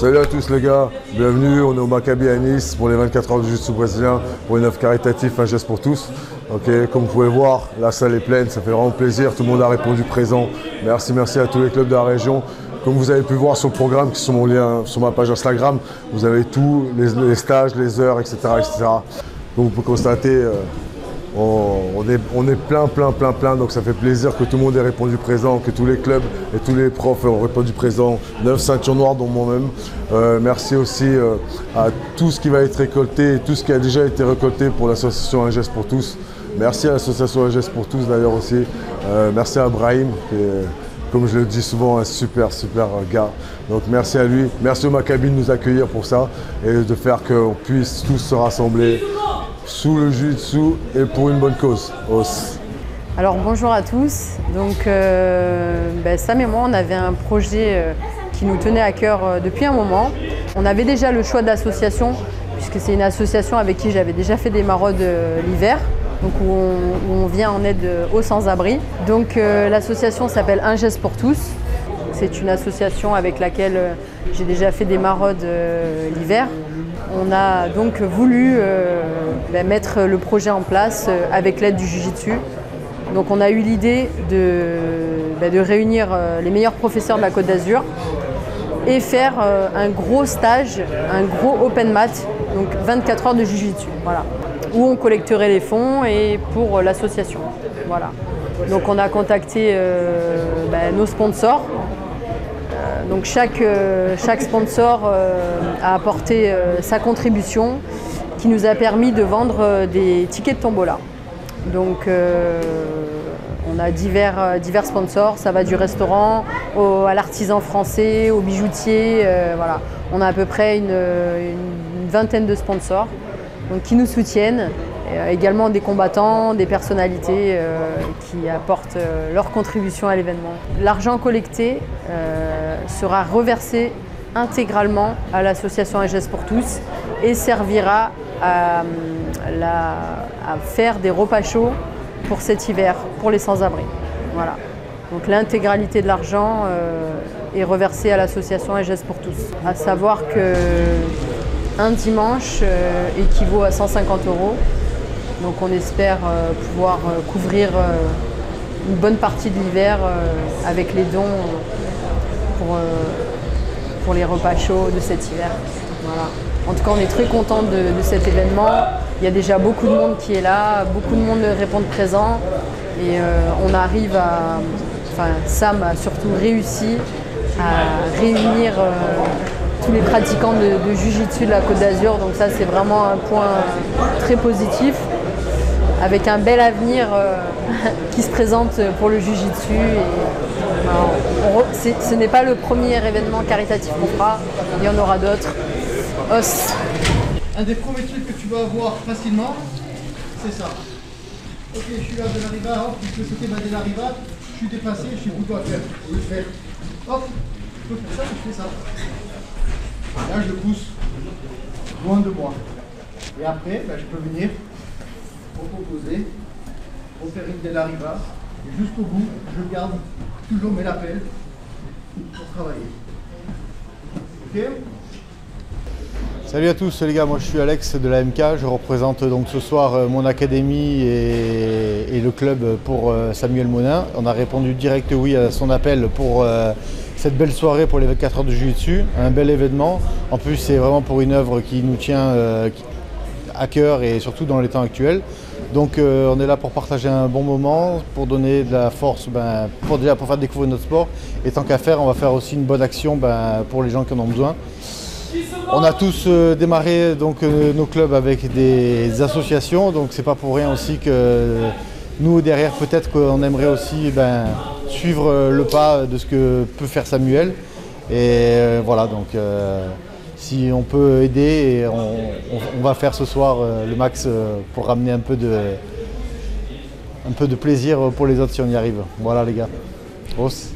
Salut à tous les gars, bienvenue, on est au Maccabi à Nice pour les 24 heures du jiu-jitsu brésilien pour une œuvre caritative, un geste pour tous. Okay, comme vous pouvez voir, la salle est pleine, ça fait vraiment plaisir, tout le monde a répondu présent. Merci à tous les clubs de la région. Comme vous avez pu voir sur le programme qui est sur mon lien, sur ma page Instagram, vous avez tous les stages, les heures, etc. Comme vous pouvez constater, on est plein, donc ça fait plaisir que tout le monde ait répondu présent, que tous les clubs et tous les profs ont répondu présent, 9 ceintures noires dont moi-même. Merci aussi à tout ce qui va être récolté, tout ce qui a déjà été récolté pour l'association Un Geste pour tous. Merci à l'association Un Geste pour tous d'ailleurs aussi. Merci à Brahim, qui est, comme je le dis souvent, un super gars. Donc merci à lui, merci au Maccabi de nous accueillir pour ça et de faire qu'on puisse tous se rassembler sous le jiu-jitsu et pour une bonne cause. Alors bonjour à tous, donc Sam et moi on avait un projet qui nous tenait à cœur depuis un moment. On avait déjà le choix d'association puisque c'est une association avec qui j'avais déjà fait des maraudes l'hiver, donc où on vient en aide aux sans-abri. Donc l'association s'appelle Un Geste pour tous. C'est une association avec laquelle j'ai déjà fait des maraudes l'hiver. On a donc voulu mettre le projet en place avec l'aide du Jiu-Jitsu. Donc on a eu l'idée de réunir les meilleurs professeurs de la Côte d'Azur et faire un gros stage, un gros open mat, donc 24 heures de Jiu-Jitsu, voilà, où on collecterait les fonds et pour l'association. Voilà. Donc on a contacté nos sponsors. Donc chaque sponsor a apporté sa contribution qui nous a permis de vendre des tickets de tombola. Donc on a divers sponsors, ça va du restaurant à l'artisan français, au bijoutier, voilà. On a à peu près une vingtaine de sponsors donc, qui nous soutiennent. Également des combattants, des personnalités qui apportent leur contribution à l'événement. L'argent collecté sera reversé intégralement à l'association Un Geste pour tous et servira à faire des repas chauds pour cet hiver, pour les sans-abri. Voilà. Donc l'intégralité de l'argent est reversée à l'association Un Geste pour tous. À savoir qu'un dimanche équivaut à 150 €. Donc on espère pouvoir couvrir une bonne partie de l'hiver avec les dons pour les repas chauds de cet hiver. Voilà. En tout cas, on est très content de cet événement. Il y a déjà beaucoup de monde qui est là, beaucoup de monde répond présent et on arrive à... Enfin, Sam a surtout réussi à réunir tous les pratiquants de Jiu-Jitsu de la Côte d'Azur. Donc ça, c'est vraiment un point très positif, avec un bel avenir qui se présente pour le Jiu-Jitsu. Ce n'est pas le premier événement caritatif qu'on fera, il y en aura d'autres. Un des premiers trucs que tu vas avoir facilement, c'est ça. Ok, je suis là de l'arrivade, hop, je peux sauter de l'arrivade, je suis déplacé, je suis plutôt à faire. Au lieu de faire, hop, je peux faire ça, je fais ça. Là, je le pousse loin de moi. Et après, je peux venir recomposer, refaire une de l'arrivade, et jusqu'au bout, je garde toujours mes lapels pour travailler. Ok? Salut à tous les gars, moi je suis Alex de la MK, je représente donc ce soir mon académie et le club pour Samuel Monin. On a répondu direct oui à son appel pour cette belle soirée pour les 24 heures de Jiu-Jitsu, un bel événement. En plus c'est vraiment pour une œuvre qui nous tient à cœur et surtout dans les temps actuels. Donc on est là pour partager un bon moment, pour donner de la force, pour faire découvrir notre sport. Et tant qu'à faire, on va faire aussi une bonne action pour les gens qui en ont besoin. On a tous démarré donc, nos clubs avec des associations, donc c'est pas pour rien aussi que nous derrière peut-être qu'on aimerait aussi suivre le pas de ce que peut faire Samuel. Et voilà, donc si on peut aider, et on va faire ce soir le max pour ramener un peu de plaisir pour les autres si on y arrive. Voilà les gars. Os.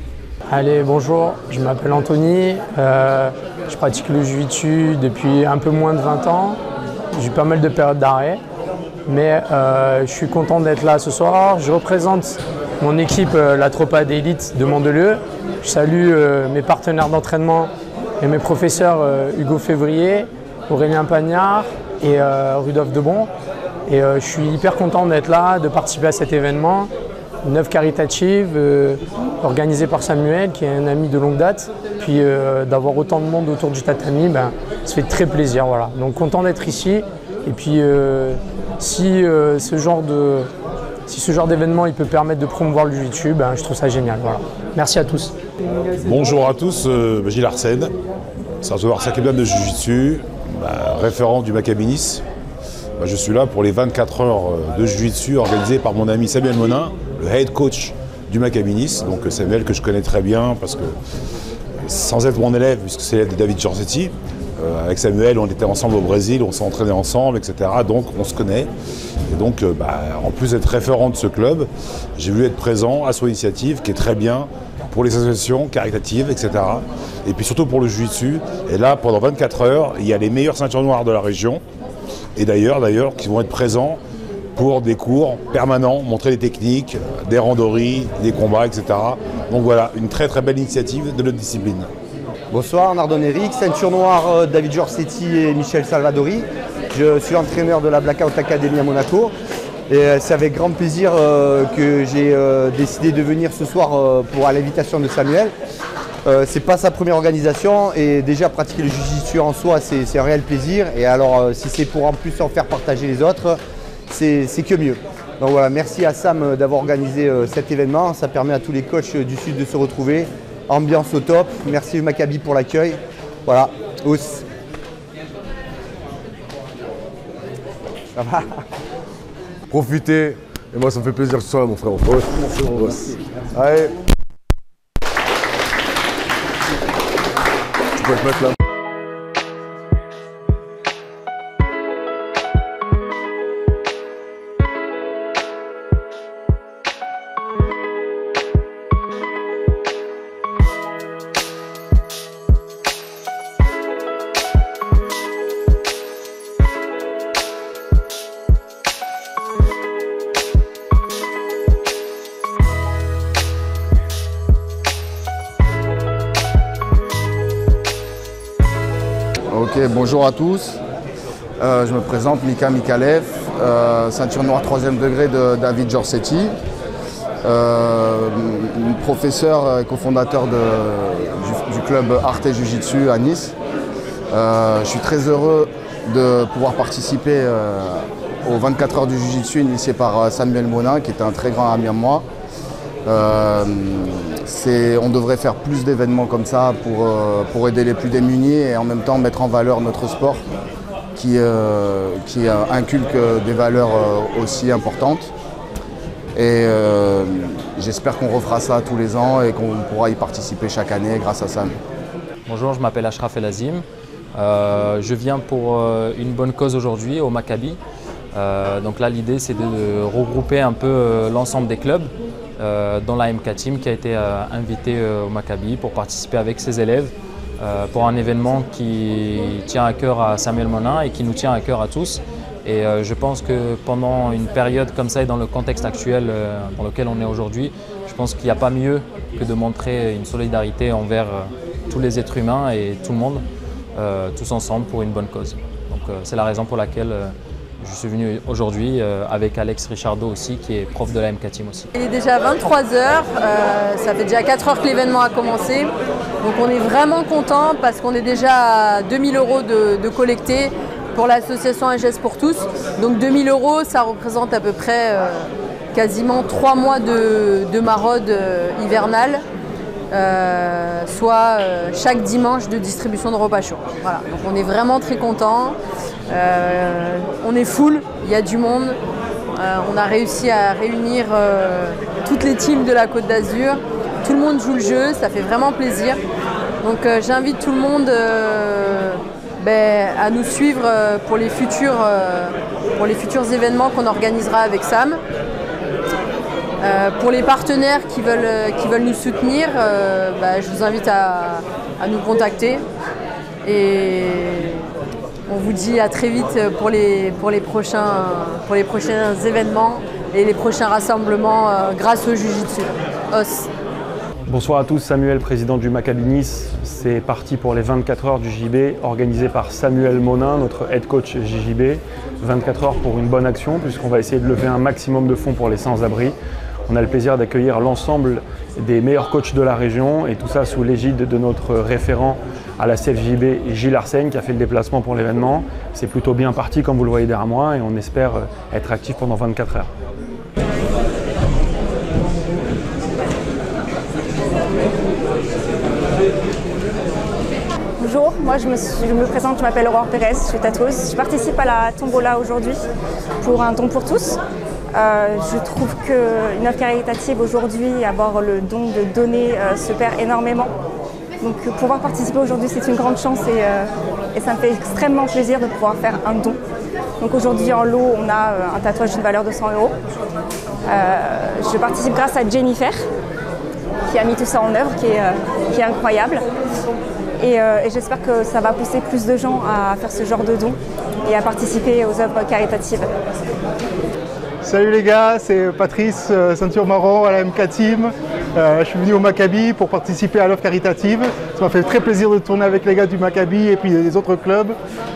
Allez, bonjour, je m'appelle Anthony, je pratique le Jiu-Jitsu depuis un peu moins de 20 ans. J'ai eu pas mal de périodes d'arrêt, mais je suis content d'être là ce soir. Je représente mon équipe, la Tropa d'élite de Mandelieu. Je salue mes partenaires d'entraînement et mes professeurs Hugo Février, Aurélien Pagnard et Rudolf Debon. Et je suis hyper content d'être là, de participer à cet événement, une œuvre caritative organisée par Samuel, qui est un ami de longue date. Puis d'avoir autant de monde autour du tatami, ça fait très plaisir. Voilà. Donc content d'être ici. Et puis si ce genre d'événement il peut permettre de promouvoir le jiu-jitsu, je trouve ça génial. Voilà. Merci à tous. Bonjour à tous, Gilles Arsène, Sartoir Sakeblan de Jiu-Jitsu, référent du Maccabi Nice. Je suis là pour les 24 heures de Jiu-Jitsu organisées par mon ami Samuel Monin, le head coach du Maccabi Nice. Donc Samuel que je connais très bien parce que, sans être mon élève, puisque c'est l'élève de David Giorgetti, avec Samuel on était ensemble au Brésil, on s'est entraîné ensemble, etc. Donc on se connaît. Et donc en plus d'être référent de ce club, j'ai voulu être présent à son initiative qui est très bien pour les associations caritatives, etc. Et puis surtout pour le Jiu-Jitsu. Et là, pendant 24 heures, il y a les meilleures ceintures noires de la région. Et d'ailleurs, qui vont être présents pour des cours permanents, montrer les techniques, des randonnées, des combats, etc. Donc voilà, une très très belle initiative de notre discipline. Bonsoir, Nardon Eric, ceinture noire David Giorgetti et Michel Salvadori. Je suis entraîneur de la Blackout Academy à Monaco. Et c'est avec grand plaisir que j'ai décidé de venir ce soir à l'invitation de Samuel. C'est pas sa première organisation et déjà pratiquer le jiu-jitsu en soi c'est un réel plaisir, et alors si c'est pour en plus en faire partager les autres, c'est que mieux. Donc voilà, merci à Sam d'avoir organisé cet événement, ça permet à tous les coachs du Sud de se retrouver, ambiance au top, merci Maccabi pour l'accueil, voilà, ous. Ça va. Profitez, et moi ça me fait plaisir que tu sois là mon frère. Merci mon boss. Allez. Tu peux te mettre là. Ok, bonjour à tous. Je me présente Mika Mikalev, ceinture noire 3e degré de David Giorgetti, professeur et cofondateur du club Arte Jiu-Jitsu à Nice. Je suis très heureux de pouvoir participer aux 24 heures du Jiu-Jitsu initié par Samuel Monin, qui est un très grand ami à moi. On devrait faire plus d'événements comme ça pour aider les plus démunis et en même temps mettre en valeur notre sport qui inculque des valeurs aussi importantes. Et j'espère qu'on refera ça tous les ans et qu'on pourra y participer chaque année grâce à Sam. Bonjour, je m'appelle Ashraf El Azim. Je viens pour une bonne cause aujourd'hui au Maccabi. Donc là, l'idée, c'est de regrouper un peu l'ensemble des clubs dont la MK Team qui a été invitée au Maccabi pour participer avec ses élèves pour un événement qui tient à cœur à Samuel Monin et qui nous tient à cœur à tous. Et je pense que pendant une période comme ça et dans le contexte actuel dans lequel on est aujourd'hui, je pense qu'il n'y a pas mieux que de montrer une solidarité envers tous les êtres humains et tout le monde, tous ensemble pour une bonne cause. Donc c'est la raison pour laquelle je suis venu aujourd'hui avec Alex Richardo aussi, qui est prof de la MK Team aussi. Il est déjà 23 h, ça fait déjà 4 heures que l'événement a commencé. Donc on est vraiment content parce qu'on est déjà à 2000 € de collectés pour l'association Un Geste pour tous. Donc 2000 €, ça représente à peu près quasiment 3 mois de maraude hivernale. Soit chaque dimanche de distribution de repas chauds. Voilà. Donc on est vraiment très contents. On est full, il y a du monde. On a réussi à réunir toutes les teams de la Côte d'Azur. Tout le monde joue le jeu, ça fait vraiment plaisir. Donc j'invite tout le monde à nous suivre pour les futurs événements qu'on organisera avec Sam. Pour les partenaires qui veulent nous soutenir, je vous invite à nous contacter. Et on vous dit à très vite pour les prochains événements et les prochains rassemblements grâce au Jiu-Jitsu. Os. Bonsoir à tous, Samuel, président du Maccabi Nice. C'est parti pour les 24 heures du JB, organisé par Samuel Monin, notre head coach JJB. 24 heures pour une bonne action, puisqu'on va essayer de lever un maximum de fonds pour les sans-abri. On a le plaisir d'accueillir l'ensemble des meilleurs coachs de la région, et tout ça sous l'égide de notre référent à la CFJB, Gilles Arsène, qui a fait le déplacement pour l'événement. C'est plutôt bien parti, comme vous le voyez derrière moi, et on espère être actif pendant 24 heures. Bonjour, moi je me présente, je m'appelle Aurore Pérez, je suis tatoueuse. Je participe à la tombola aujourd'hui pour un don pour tous. Je trouve qu'une œuvre caritative aujourd'hui, avoir le don de donner, se perd énormément. Donc pouvoir participer aujourd'hui, c'est une grande chance et ça me fait extrêmement plaisir de pouvoir faire un don. Donc aujourd'hui en lot, on a un tatouage d'une valeur de 100 €. Je participe grâce à Jennifer qui a mis tout ça en œuvre, qui est incroyable. Et j'espère que ça va pousser plus de gens à faire ce genre de dons et à participer aux œuvres caritatives. Salut les gars, c'est Patrice, ceinture marron à la MK Team. Je suis venu au Maccabi pour participer à l'œuvre caritative. Ça m'a fait très plaisir de tourner avec les gars du Maccabi et puis des autres clubs.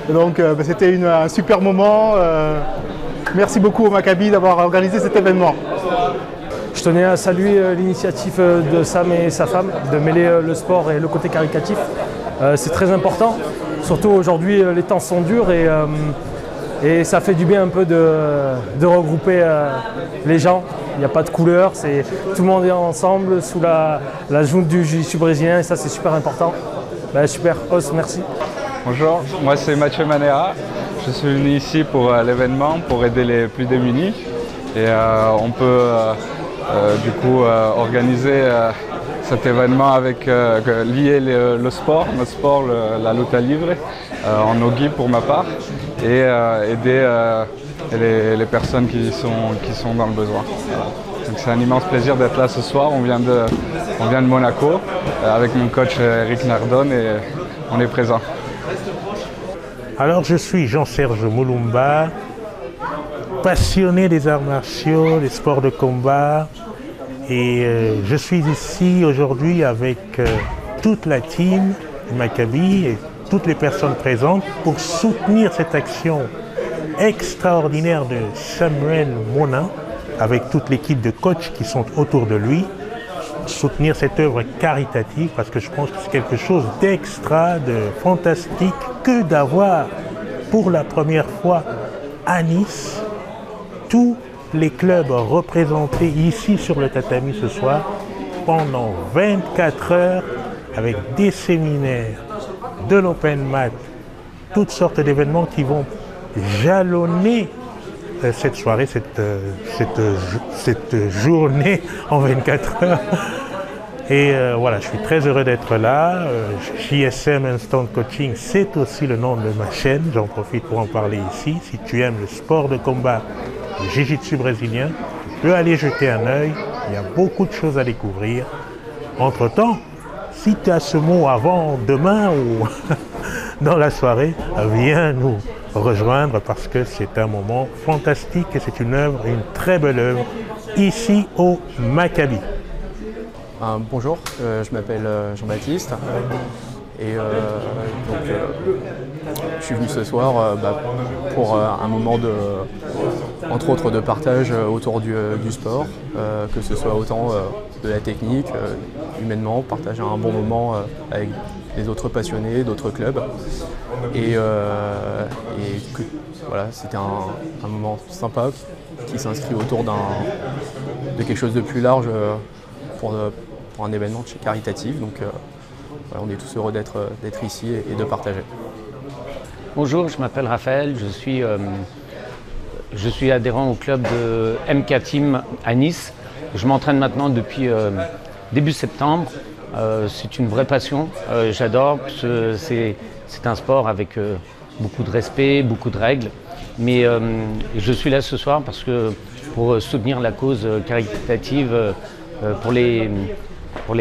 Et donc c'était un super moment. Merci beaucoup au Maccabi d'avoir organisé cet événement. Je tenais à saluer l'initiative de Sam et sa femme de mêler le sport et le côté caritatif. C'est très important, surtout aujourd'hui les temps sont durs et ça fait du bien un peu de regrouper les gens. Il n'y a pas de couleur, tout le monde est ensemble sous la joute du jiu-jitsu brésilien et ça c'est super important. Super, Os, merci. Bonjour, moi c'est Mathieu Manera. Je suis venu ici pour l'événement pour aider les plus démunis et on peut du coup organiser cet événement avec lier le sport, notre sport, la lutte libre en nogi pour ma part et aider les personnes qui sont dans le besoin. Donc c'est un immense plaisir d'être là ce soir. On vient de Monaco avec mon coach Eric Nardone et on est présent. Alors je suis Jean-Serge Moulumba, passionné des arts martiaux, des sports de combat. Et je suis ici aujourd'hui avec toute la team du Maccabi et toutes les personnes présentes pour soutenir cette action extraordinaire de Samuel Monin avec toute l'équipe de coachs qui sont autour de lui. Soutenir cette œuvre caritative parce que je pense que c'est quelque chose d'extra, de fantastique que d'avoir pour la première fois à Nice tous les clubs représentés ici sur le tatami ce soir pendant 24 heures avec des séminaires, de l'open mat, toutes sortes d'événements qui vont jalonner cette soirée, cette journée en 24 heures. Et voilà, je suis très heureux d'être là. JSM Instant Coaching, c'est aussi le nom de ma chaîne. J'en profite pour en parler ici. Si tu aimes le sport de combat, le jiu-jitsu brésilien, tu peux aller jeter un œil. Il y a beaucoup de choses à découvrir. Entre-temps, si tu as ce mot avant demain ou dans la soirée, viens nous rejoindre parce que c'est un moment fantastique et c'est une œuvre, une très belle œuvre, ici au Maccabi. Bonjour, je m'appelle Jean-Baptiste et je suis venu ce soir pour un moment entre autres de partage autour du sport, que ce soit autant de la technique, humainement, partager un bon moment avec les autres passionnés, d'autres clubs et que voilà, c'était un moment sympa qui s'inscrit autour de quelque chose de plus large pour un événement caritatif. Donc voilà, on est tous heureux d'être ici et de partager. Bonjour, je m'appelle Raphaël, je suis adhérent au club de MK Team à Nice. Je m'entraîne maintenant depuis début septembre. C'est une vraie passion, j'adore. C'est un sport avec beaucoup de respect, beaucoup de règles. Mais je suis là ce soir parce que pour soutenir la cause caritative pour les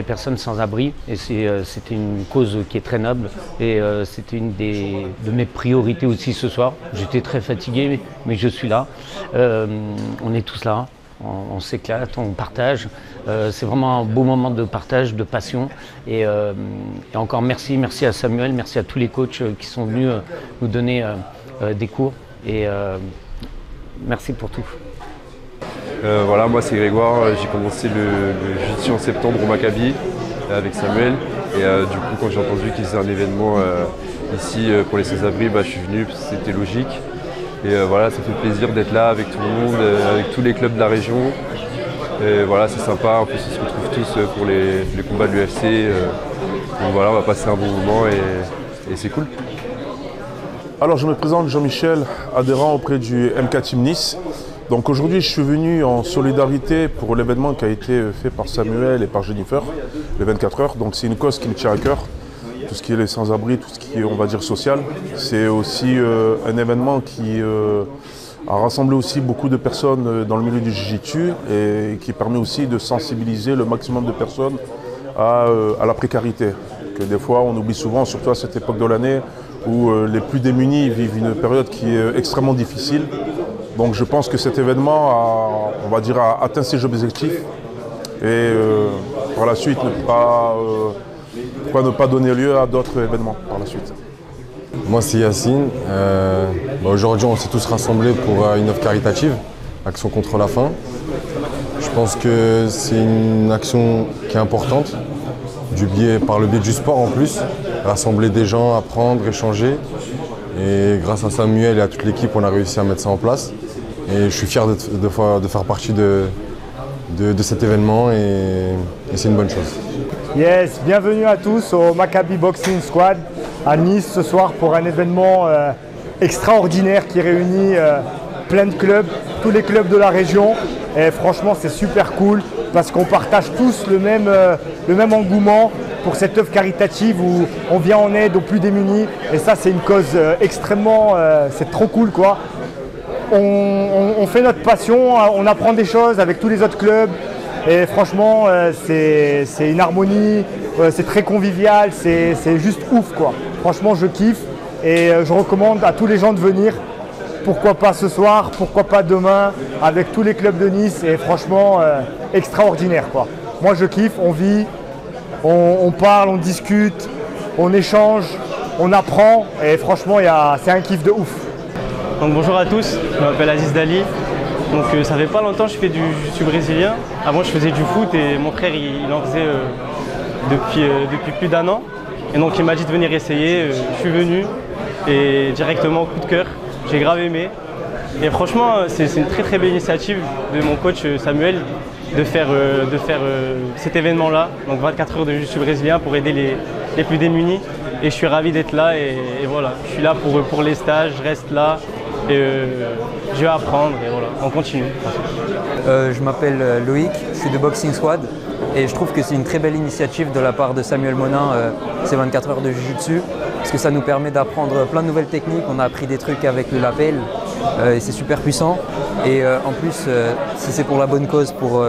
personnes sans abri. Et c'était une cause qui est très noble et c'était une de mes priorités aussi ce soir. J'étais très fatigué, mais je suis là. On est tous là on s'éclate, on partage. C'est vraiment un beau moment de partage, de passion. Et encore merci à Samuel, merci à tous les coachs qui sont venus nous donner des cours. Et merci pour tout. Voilà, moi c'est Grégoire, j'ai commencé le jiu-jitsu en septembre au Maccabi avec Samuel. Et du coup, quand j'ai entendu qu'il faisait un événement ici pour les sans-abri, je suis venu, c'était logique. Et voilà, ça fait plaisir d'être là avec tout le monde, avec tous les clubs de la région. Et voilà, c'est sympa, en plus on se retrouve tous pour les combats de l'UFC. Donc voilà, on va passer un bon moment et c'est cool. Alors je me présente Jean-Michel, adhérent auprès du MK Team Nice. Donc aujourd'hui je suis venu en solidarité pour l'événement qui a été fait par Samuel et par Jennifer, les 24 heures. Donc c'est une cause qui me tient à cœur, tout ce qui est les sans-abri, tout ce qui est on va dire social. C'est aussi un événement qui a rassemblé aussi beaucoup de personnes dans le milieu du jiu-jitsu et qui permet aussi de sensibiliser le maximum de personnes à la précarité. Que des fois on oublie souvent, surtout à cette époque de l'année où les plus démunis vivent une période qui est extrêmement difficile. Donc je pense que cet événement a atteint ses objectifs et par la suite ne pas donner lieu à d'autres événements par la suite. Moi c'est Yacine. Aujourd'hui on s'est tous rassemblés pour une œuvre caritative, Action contre la faim. Je pense que c'est une action qui est importante, par le biais du sport en plus, rassembler des gens, apprendre, échanger. Et grâce à Samuel et à toute l'équipe, on a réussi à mettre ça en place. Et je suis fier de faire partie de cet événement et c'est une bonne chose. Yes, bienvenue à tous au Maccabi Boxing Squad à Nice ce soir pour un événement extraordinaire qui réunit plein de clubs, tous les clubs de la région. Et franchement, c'est super cool parce qu'on partage tous le même engouement pour cette œuvre caritative où on vient en aide aux plus démunis. Et ça, c'est une cause extrêmement... c'est trop cool, quoi. On fait notre passion, on apprend des choses avec tous les autres clubs. Et franchement, c'est une harmonie, c'est très convivial, c'est juste ouf, quoi. Franchement, je kiffe et je recommande à tous les gens de venir. Pourquoi pas ce soir, pourquoi pas demain, avec tous les clubs de Nice. Et franchement, extraordinaire, quoi. Moi, je kiffe, on vit, on parle, on discute, on échange, on apprend. Et franchement, c'est un kiff de ouf. Donc bonjour à tous, je m'appelle Aziz Dali. Donc ça fait pas longtemps que je fais du jiu-jitsu brésilien. Avant je faisais du foot et mon frère il en faisait depuis plus d'1 an. Et donc il m'a dit de venir essayer, je suis venu et directement coup de cœur, j'ai grave aimé. Et franchement c'est une très belle initiative de mon coach Samuel de faire cet événement là, donc 24 heures de jiu-jitsu brésilien pour aider les plus démunis. Et je suis ravi d'être là et voilà, je suis là pour les stages, je reste là. Et je vais apprendre et voilà, on continue. Je m'appelle Loïc, je suis de Boxing Squad et je trouve que c'est une très belle initiative de la part de Samuel Monin, ces 24 heures de jiu-jitsu, parce que ça nous permet d'apprendre plein de nouvelles techniques. On a appris des trucs avec le lapel et c'est super puissant. Et en plus, si c'est pour la bonne cause, pour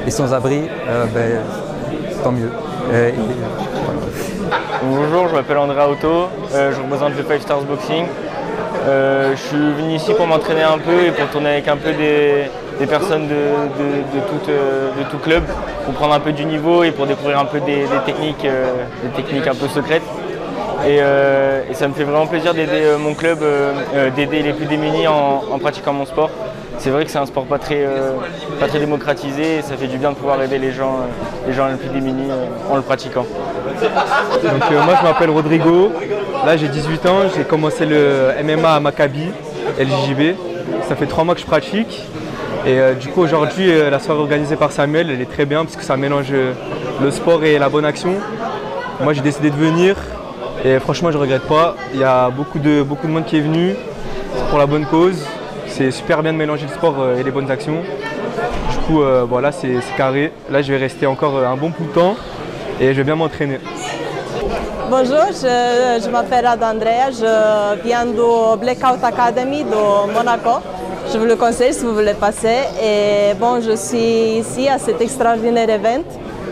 les sans-abri, tant mieux. Bonjour, je m'appelle André Auto, je représente le 5 Stars Boxing. Je suis venu ici pour m'entraîner un peu et pour tourner avec un peu des personnes de tout club, pour prendre un peu du niveau et pour découvrir un peu des techniques un peu secrètes. Et ça me fait vraiment plaisir d'aider mon club, d'aider les plus démunis en pratiquant mon sport. C'est vrai que c'est un sport pas très démocratisé et ça fait du bien de pouvoir aider les gens les plus démunis en le pratiquant. Donc, moi je m'appelle Rodrigo, là j'ai 18 ans, j'ai commencé le MMA à Maccabi, LJJB. Ça fait 3 mois que je pratique et du coup aujourd'hui la soirée organisée par Samuel elle est très bien parce que ça mélange le sport et la bonne action. Moi j'ai décidé de venir et franchement je ne regrette pas, il y a beaucoup de monde qui est venu, c'est pour la bonne cause. C'est super bien de mélanger le sport et les bonnes actions. Du coup, voilà, c'est carré. Là, je vais rester encore un bon bout de temps et je vais bien m'entraîner. Bonjour, je m'appelle Ada Andrea, je viens de Blackout Academy de Monaco. Je vous le conseille si vous voulez passer. Et bon, je suis ici à cet extraordinaire événement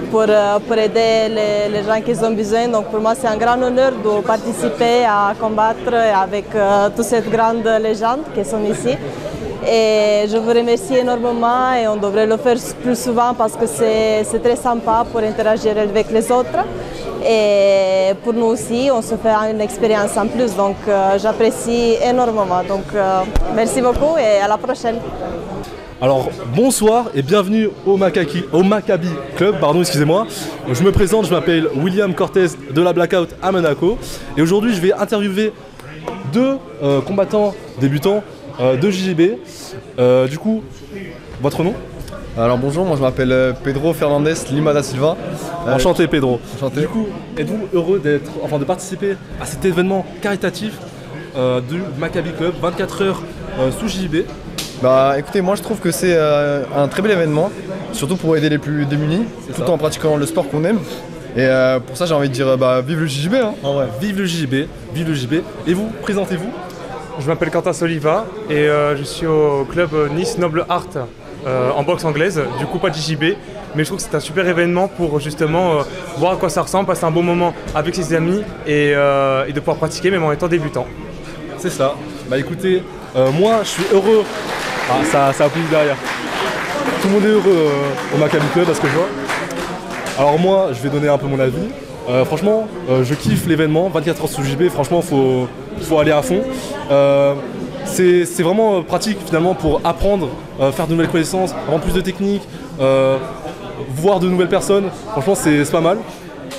pour aider les gens qui ont besoin. Donc pour moi, c'est un grand honneur de participer à combattre avec toutes ces grandes légendes qui sont ici. Et je vous remercie énormément et on devrait le faire plus souvent parce que c'est très sympa pour interagir avec les autres. Et pour nous aussi, on se fait une expérience en plus, donc j'apprécie énormément. Donc merci beaucoup et à la prochaine. Alors bonsoir et bienvenue au Maccabi Club, excusez-moi. Je me présente, je m'appelle William Cortez de la Blackout à Monaco. Et aujourd'hui je vais interviewer deux combattants débutants de JJB. Du coup, votre nom? Alors bonjour, moi je m'appelle Pedro Fernandez Lima da Silva. Enchanté Pedro. Enchanté. Du coup, êtes-vous heureux de participer à cet événement caritatif du Maccabi Club, 24 heures sous JJB? Bah écoutez, moi je trouve que c'est un très bel événement, surtout pour aider les plus démunis, tout en pratiquant le sport qu'on aime. Et pour ça j'ai envie de dire vive le JJB hein. En vrai, vive le JJB, vive le JJB. Et vous, présentez-vous? Je m'appelle Quentin Soliva et je suis au club Nice Noble Art en boxe anglaise, du coup pas de JJB, mais je trouve que c'est un super événement pour justement voir à quoi ça ressemble, passer un bon moment avec ses amis et de pouvoir pratiquer même en étant débutant. C'est ça. Bah écoutez, moi je suis heureux. Ah, ça appuie derrière. Tout le monde est heureux au Maccabi Club parce que je vois. Alors moi, je vais donner un peu mon avis. Franchement, je kiffe l'événement, 24 heures sous JB, franchement, faut aller à fond. C'est vraiment pratique finalement pour apprendre, faire de nouvelles connaissances, apprendre plus de techniques, voir de nouvelles personnes. Franchement, c'est pas mal.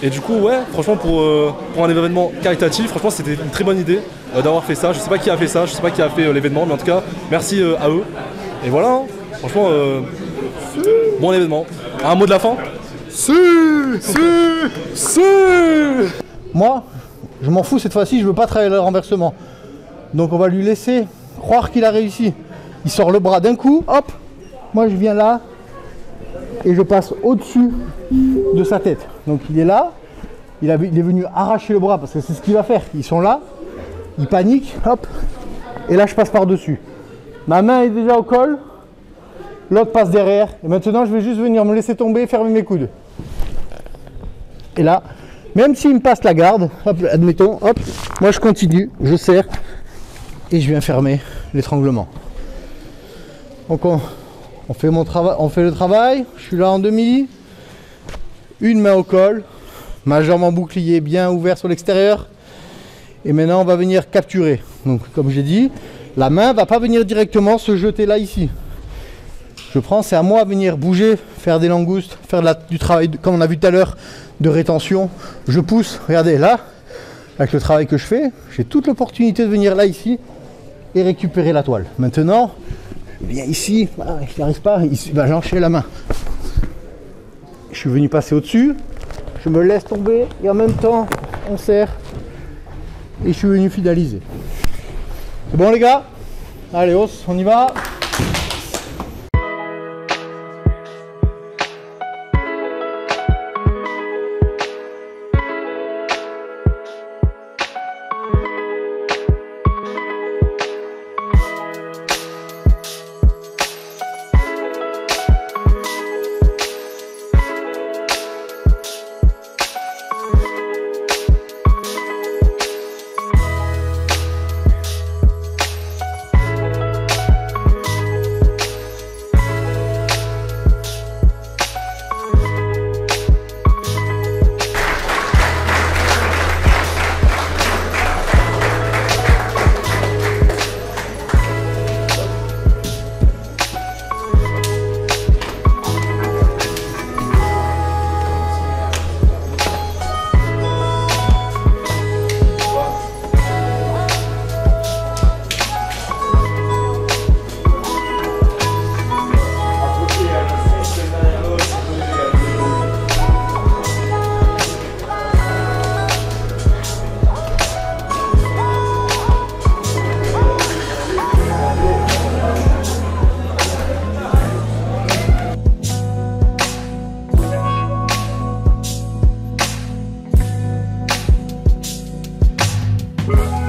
Et du coup, ouais, franchement, pour un événement caritatif, franchement, c'était une très bonne idée d'avoir fait ça. Je sais pas qui a fait ça, je sais pas qui a fait l'événement, mais en tout cas, merci à eux. Et voilà, hein, franchement, bon événement. Un mot de la fin? Moi, je m'en fous cette fois-ci, je veux pas travailler le renversement. Donc on va lui laisser croire qu'il a réussi. Il sort le bras d'un coup, hop, moi je viens là et je passe au-dessus de sa tête. Donc il est là, il est venu arracher le bras parce que c'est ce qu'il va faire. Ils sont là, il panique, hop, et là je passe par-dessus. Ma main est déjà au col, l'autre passe derrière, et maintenant je vais juste venir me laisser tomber et fermer mes coudes. Et là, même s'il me passe la garde, hop, admettons, hop, moi je continue, je serre, et je viens fermer l'étranglement. Donc on fait le travail, je suis là en demi, une main au col, ma jambe en bouclier bien ouvert sur l'extérieur, et maintenant on va venir capturer. Donc comme j'ai dit, la main ne va pas venir directement se jeter là ici. Je prends, c'est à moi de venir bouger, faire des langoustes, faire du travail, comme on a vu tout à l'heure, de rétention. Je pousse, regardez là, avec le travail que je fais, j'ai toute l'opportunité de venir là ici et récupérer la toile. Maintenant, viens ici, voilà, il n'y arrive pas, il va lâcher la main. Je suis venu passer au-dessus, je me laisse tomber et en même temps, on serre et je suis venu finaliser. C'est bon les gars? Allez, hausse, on y va. Yeah.